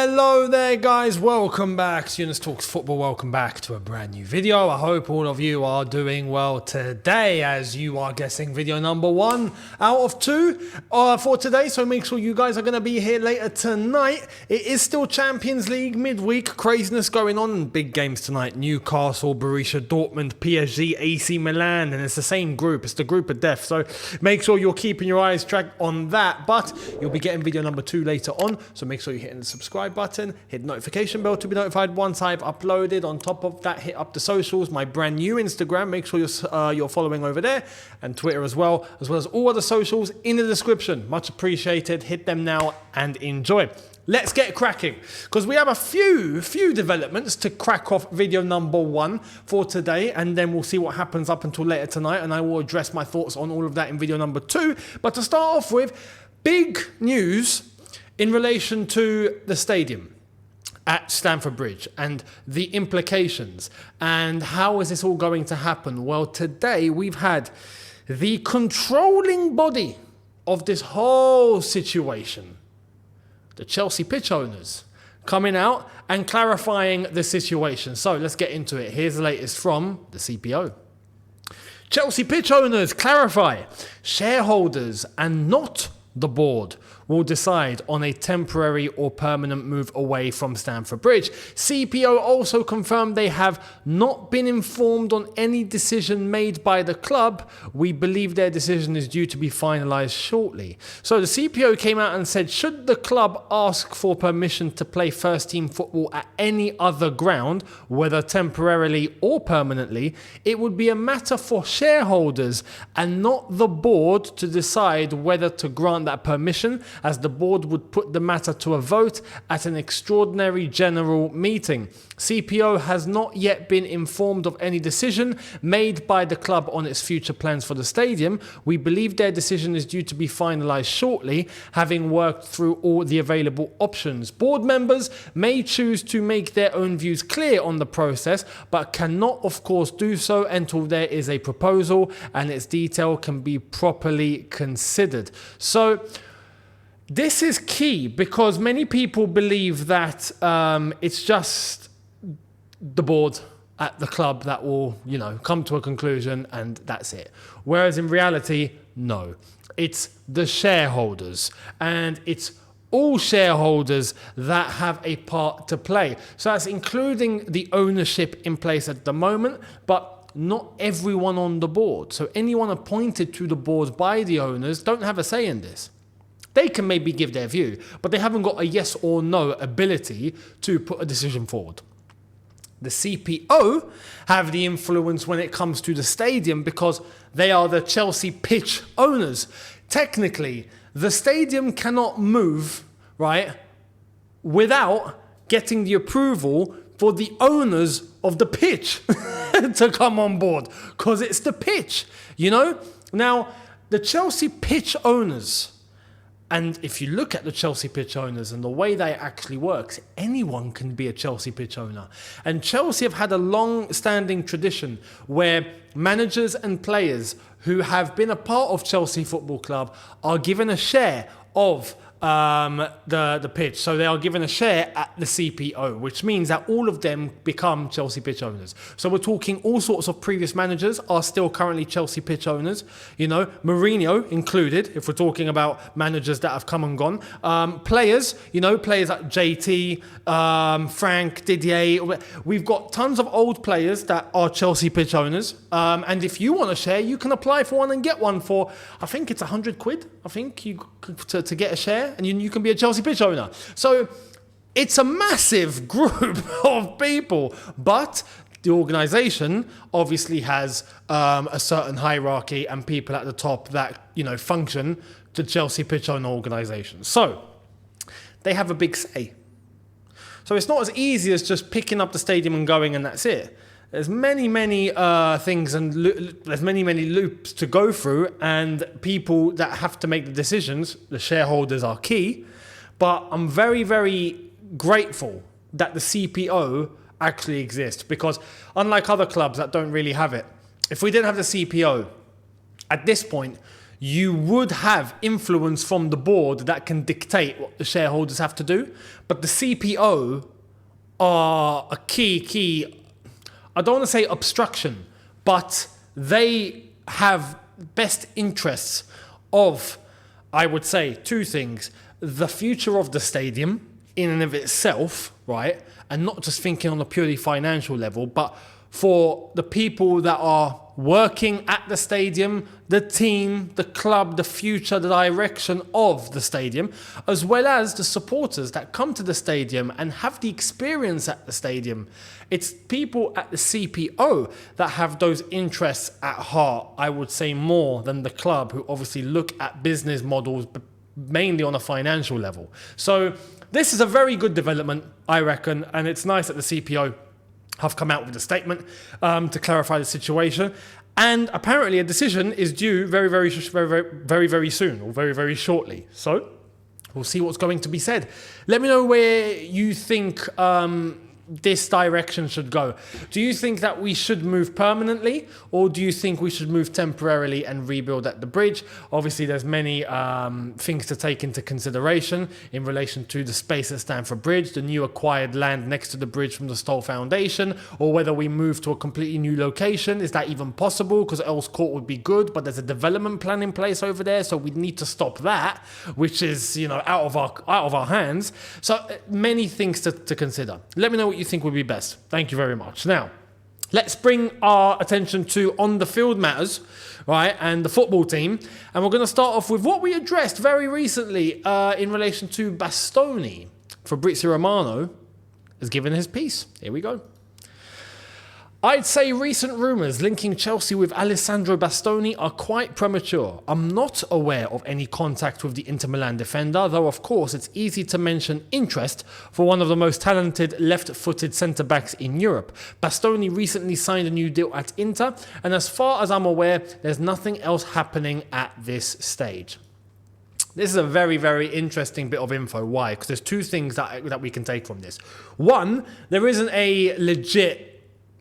Hello there guys, welcome back to Younes Talks Football, welcome back to a brand new video. I hope all of you are doing well today, as you are guessing video number 1 out of 2 for today, so make sure you guys are going to be here later tonight. It is still Champions League midweek, craziness going on, big games tonight, Newcastle, Borussia Dortmund, PSG, AC Milan, and it's the same group, it's the group of death, so make sure you're keeping your eyes tracked on that, but you'll be getting video number 2 later on, so make sure you're hitting the subscribe button, hit the notification bell to be notified once I've uploaded. On top of that, hit up the socials, my brand new Instagram, make sure you're following over there, and Twitter as well as all other socials in the description. Much appreciated. Hit them now and enjoy. Let's get cracking, because we have a few developments to crack off video number 1 for today, and then we'll see what happens up until later tonight, and I will address my thoughts on all of that in video number 2. But to start off with, big news in relation to the stadium at Stamford Bridge and the implications and how is this all going to happen. Well, today we've had the controlling body of this whole situation, the Chelsea pitch owners, coming out and clarifying the situation. So let's get into it. Here's the latest from the CPO. Chelsea pitch owners clarify shareholders and not the board will decide on a temporary or permanent move away from Stamford Bridge. CPO also confirmed they have not been informed on any decision made by the club. We believe their decision is due to be finalised shortly. So the CPO came out and said, should the club ask for permission to play first team football at any other ground, whether temporarily or permanently, it would be a matter for shareholders and not the board to decide whether to grant that permission, as the board would put the matter to a vote at an extraordinary general meeting. CPO has not yet been informed of any decision made by the club on its future plans for the stadium. We believe their decision is due to be finalised shortly, having worked through all the available options. Board members may choose to make their own views clear on the process, but cannot of course do so until there is a proposal and its detail can be properly considered. So this is key, because many people believe that it's just the board at the club that will, come to a conclusion and that's it. Whereas in reality, no. It's the shareholders, and it's all shareholders that have a part to play. So that's including the ownership in place at the moment, but not everyone on the board. So anyone appointed to the board by the owners don't have a say in this. They can maybe give their view, but they haven't got a yes or no ability to put a decision forward. The CPO have the influence when it comes to the stadium because they are the Chelsea pitch owners. Technically, the stadium cannot move, right, without getting the approval for the owners of the pitch to come on board, because it's the pitch, Now, the Chelsea pitch owners, and if you look at the Chelsea pitch owners and the way that actually works, anyone can be a Chelsea pitch owner. And Chelsea have had a long-standing tradition where managers and players who have been a part of Chelsea Football Club are given a share of the pitch. So they are given a share at the CPO, which means that all of them become Chelsea pitch owners. So we're talking all sorts of previous managers are still currently Chelsea pitch owners, Mourinho included, if we're talking about managers that have come and gone. Players like JT, Frank, Didier. We've got tons of old players that are Chelsea pitch owners. And if you want a share, you can apply for one and get one for, I think it's 100 quid, to get a share. And you can be a Chelsea pitch owner. So it's a massive group of people, but the organisation obviously has a certain hierarchy and people at the top that function to Chelsea pitch owner organisation. So they have a big say. So it's not as easy as just picking up the stadium and going and that's it. There's many things and there's many loops to go through, and people that have to make the decisions, the shareholders are key. But I'm very grateful that the CPO actually exists, because unlike other clubs that don't really have it, if we didn't have the CPO, at this point, you would have influence from the board that can dictate what the shareholders have to do. But the CPO are a key, I don't want to say obstruction, but they have best interests of, I would say, two things: the future of the stadium in and of itself, right? And not just thinking on a purely financial level, but for the people that are working at the stadium, the team, the club, the future, the direction of the stadium, as well as the supporters that come to the stadium and have the experience at the stadium. It's people at the CPO that have those interests at heart, I would say, more than the club, who obviously look at business models, but mainly on a financial level. So this is a very good development, I reckon, and it's nice that the CPO have come out with a statement to clarify the situation. And apparently a decision is due very soon, or very shortly. So we'll see what's going to be said. Let me know where you think this direction should go. Do you think that we should move permanently, or do you think we should move temporarily and rebuild at the bridge? Obviously, there's many things to take into consideration in relation to the space at Stamford Bridge, the new acquired land next to the bridge from the Stoll Foundation, or whether we move to a completely new location. Is that even possible? Because Earls Court would be good, but there's a development plan in place over there, so we need to stop that, which is, you know, out of our hands. So many things to consider. Let me know what you think would be best. Thank you very much. Now, let's bring our attention to on-the-field matters, right, and the football team. And we're going to start off with what we addressed very recently in relation to Bastoni. Fabrizio Romano has given his piece. Here we go. I'd say recent rumours linking Chelsea with Alessandro Bastoni are quite premature. I'm not aware of any contact with the Inter Milan defender, though of course it's easy to mention interest for one of the most talented left-footed centre-backs in Europe. Bastoni recently signed a new deal at Inter, and as far as I'm aware, there's nothing else happening at this stage. This is a very interesting bit of info. Why? Because there's two things that we can take from this. One, there isn't a legit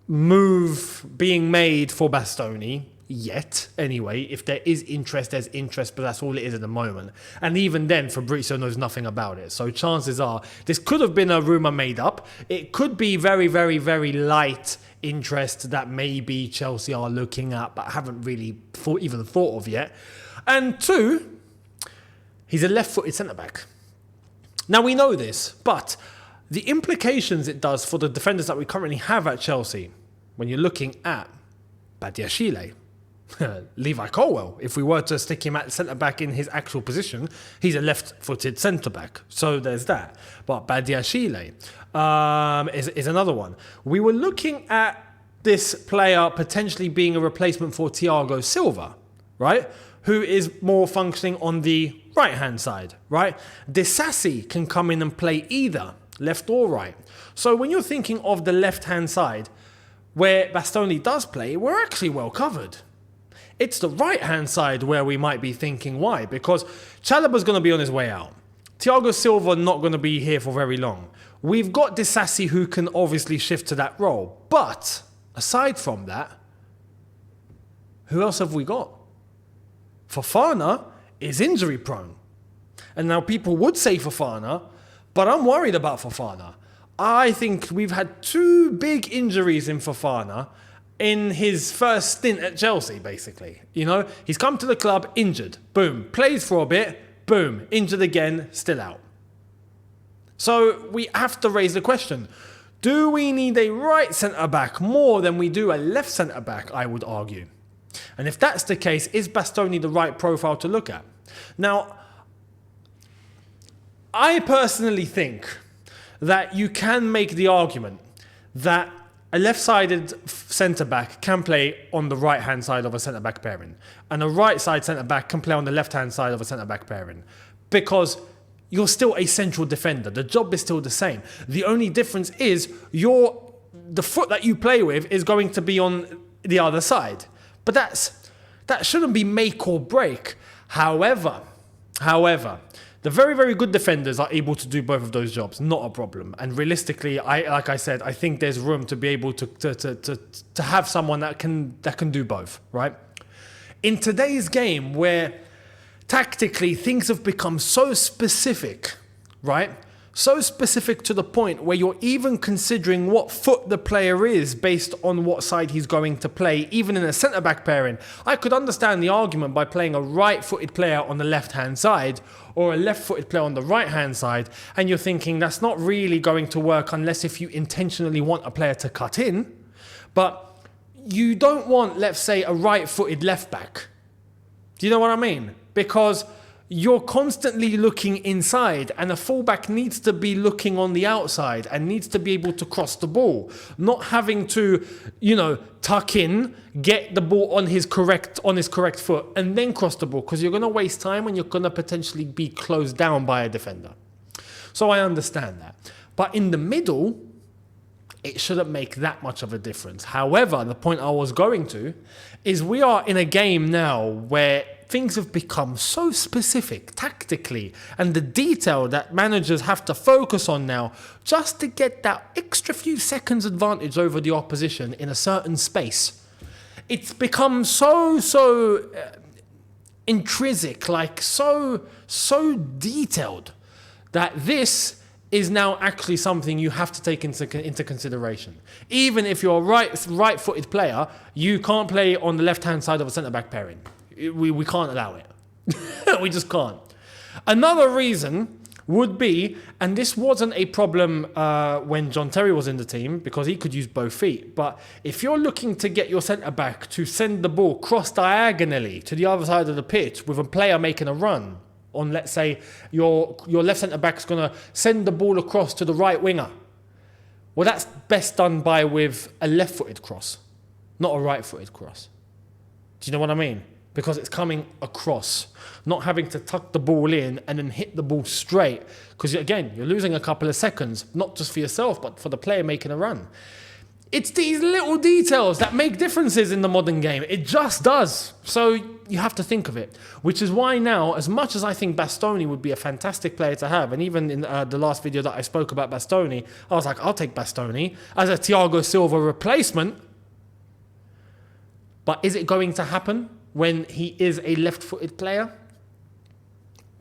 move being made for Bastoni yet. Anyway, if there is interest, there's interest, but that's all it is at the moment. And even then, Fabrizio knows nothing about it. So chances are this could have been a rumor made up. It could be very light interest that maybe Chelsea are looking at, but haven't really even thought of yet. And two, he's a left-footed centre-back. Now we know this, but the implications it does for the defenders that we currently have at Chelsea, when you're looking at Badiashile, Levi Colwill, if we were to stick him at centre-back in his actual position, he's a left-footed centre-back. So there's that. But Badiashile is another one. We were looking at this player potentially being a replacement for Thiago Silva, right? Who is more functioning on the right-hand side, right? Disasi can come in and play either left or right. So when you're thinking of the left-hand side, where Bastoni does play, we're actually well covered. It's the right-hand side where we might be thinking why, because Chalobah's going to be on his way out. Thiago Silva not going to be here for very long. We've got Disasi who can obviously shift to that role. But aside from that, who else have we got? Fofana is injury prone. And now people would say Fofana, but I'm worried about Fofana. I think we've had two big injuries in Fofana in his first stint at Chelsea, basically. You know, he's come to the club injured. Boom. Plays for a bit. Boom. Injured again. Still out. So we have to raise the question. Do we need a right centre-back more than we do a left centre-back, I would argue. And if that's the case, is Bastoni the right profile to look at? Now, I personally think that you can make the argument that a left-sided centre-back can play on the right-hand side of a centre-back pairing, and a right-side centre-back can play on the left-hand side of a centre-back pairing, because you're still a central defender. The job is still the same. The only difference is the foot that you play with is going to be on the other side. But that shouldn't be make or break. However, the very good defenders are able to do both of those jobs, not a problem. And realistically, like I said, I think there's room to be able to have someone that can do both, right? In today's game, where tactically, things have become so specific, right? So specific to the point where you're even considering what foot the player is based on what side he's going to play, even in a centre-back pairing. I could understand the argument by playing a right-footed player on the left-hand side or a left-footed player on the right-hand side, and you're thinking that's not really going to work unless if you intentionally want a player to cut in. But you don't want, let's say, a right-footed left-back. Do you know what I mean? Because you're constantly looking inside, and a fullback needs to be looking on the outside and needs to be able to cross the ball, not having to, tuck in, get the ball on his correct foot, and then cross the ball, because you're going to waste time and you're going to potentially be closed down by a defender. So I understand that. But in the middle, it shouldn't make that much of a difference. However, the point I was going to is we are in a game now where things have become so specific tactically, and the detail that managers have to focus on now just to get that extra few seconds advantage over the opposition in a certain space. It's become so intrinsic, like so detailed, that this is now actually something you have to take into consideration. Even if you're a right-footed player, you can't play on the left-hand side of a centre-back pairing. We can't allow it. We just can't. Another reason would be, and this wasn't a problem when John Terry was in the team, because he could use both feet, but if you're looking to get your centre-back to send the ball cross-diagonally to the other side of the pitch with a player making a run, on, let's say, your left centre-back's going to send the ball across to the right winger, well, that's best done with a left-footed cross, not a right-footed cross. Do you know what I mean? Because it's coming across, not having to tuck the ball in and then hit the ball straight. Because again, you're losing a couple of seconds, not just for yourself, but for the player making a run. It's these little details that make differences in the modern game. It just does. So you have to think of it. Which is why now, as much as I think Bastoni would be a fantastic player to have, and even in the last video that I spoke about Bastoni, I was like, I'll take Bastoni as a Thiago Silva replacement. But is it going to happen when he is a left-footed player?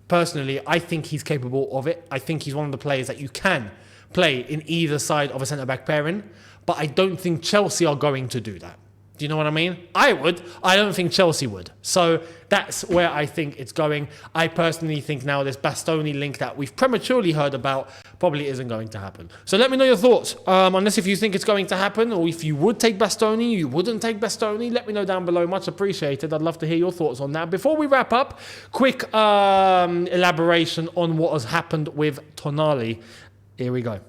Personally, I think he's capable of it. I think he's one of the players that you can play in either side of a centre-back pairing. But I don't think Chelsea are going to do that. Do you know what I mean? I would. I don't think Chelsea would. So that's where I think it's going. I personally think now this Bastoni link that we've prematurely heard about probably isn't going to happen. So let me know your thoughts. Unless if you think it's going to happen, or if you would take Bastoni, you wouldn't take Bastoni, let me know down below. Much appreciated. I'd love to hear your thoughts on that. Before we wrap up, quick elaboration on what has happened with Tonali. Here we go.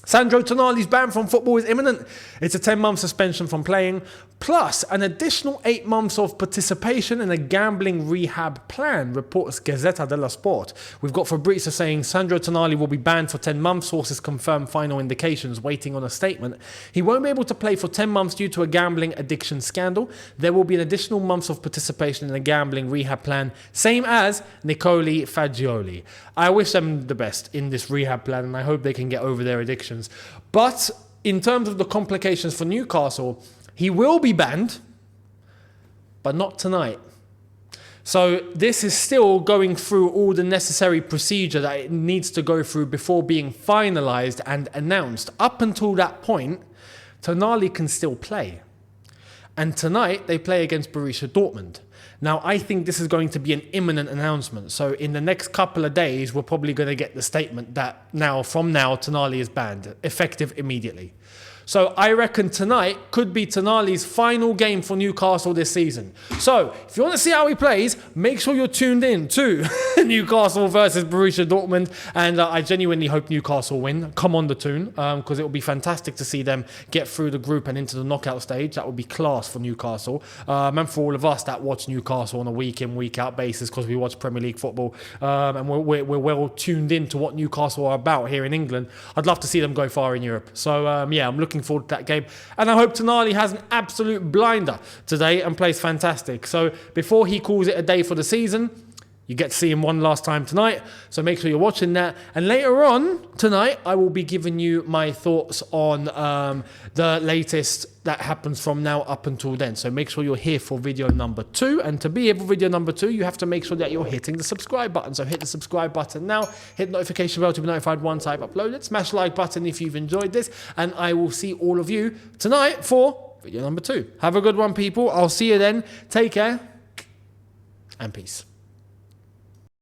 Sandro Tonali's ban from football is imminent. It's a 10-month suspension from playing, plus an additional 8 months of participation in a gambling rehab plan, reports Gazzetta dello Sport. We've got Fabrizio saying Sandro Tonali will be banned for 10 months. Sources confirm final indications, waiting on a statement. He won't be able to play for 10 months due to a gambling addiction scandal. There will be an additional months of participation in a gambling rehab plan, same as Nicoli Fagioli. I wish them the best in this rehab plan, and I hope they can get over their addictions. But in terms of the complications for Newcastle, he will be banned, but not tonight. So this is still going through all the necessary procedure that it needs to go through before being finalised and announced. Up until that point, Tonali can still play. And tonight, they play against Borussia Dortmund. Now, I think this is going to be an imminent announcement. So in the next couple of days, we're probably going to get the statement that from now, Tonali is banned, effective immediately. So I reckon tonight could be Tonali's final game for Newcastle this season. So if you want to see how he plays, make sure you're tuned in to Newcastle versus Borussia Dortmund. And I genuinely hope Newcastle win. Come on the tune, because it will be fantastic to see them get through the group and into the knockout stage. That would be class for Newcastle. And for all of us that watch Newcastle on a week-in, week-out basis, because we watch Premier League football. And we're well tuned in to what Newcastle are about here in England. I'd love to see them go far in Europe. So yeah, I'm looking forward to that game, and I hope Tonali has an absolute blinder today and plays fantastic. So before he calls it a day for the season, You get to see him one last time tonight, so make sure you're watching that. And later on tonight, I will be giving you my thoughts on the latest that happens from now up until then. So make sure you're here for video number 2. And to be here for video number 2, you have to make sure that you're hitting the subscribe button. So hit the subscribe button now, hit the notification bell to be notified once I've uploaded. Smash the like button if you've enjoyed this. And I will see all of you tonight for video number 2. Have a good one, people. I'll see you then. Take care and peace.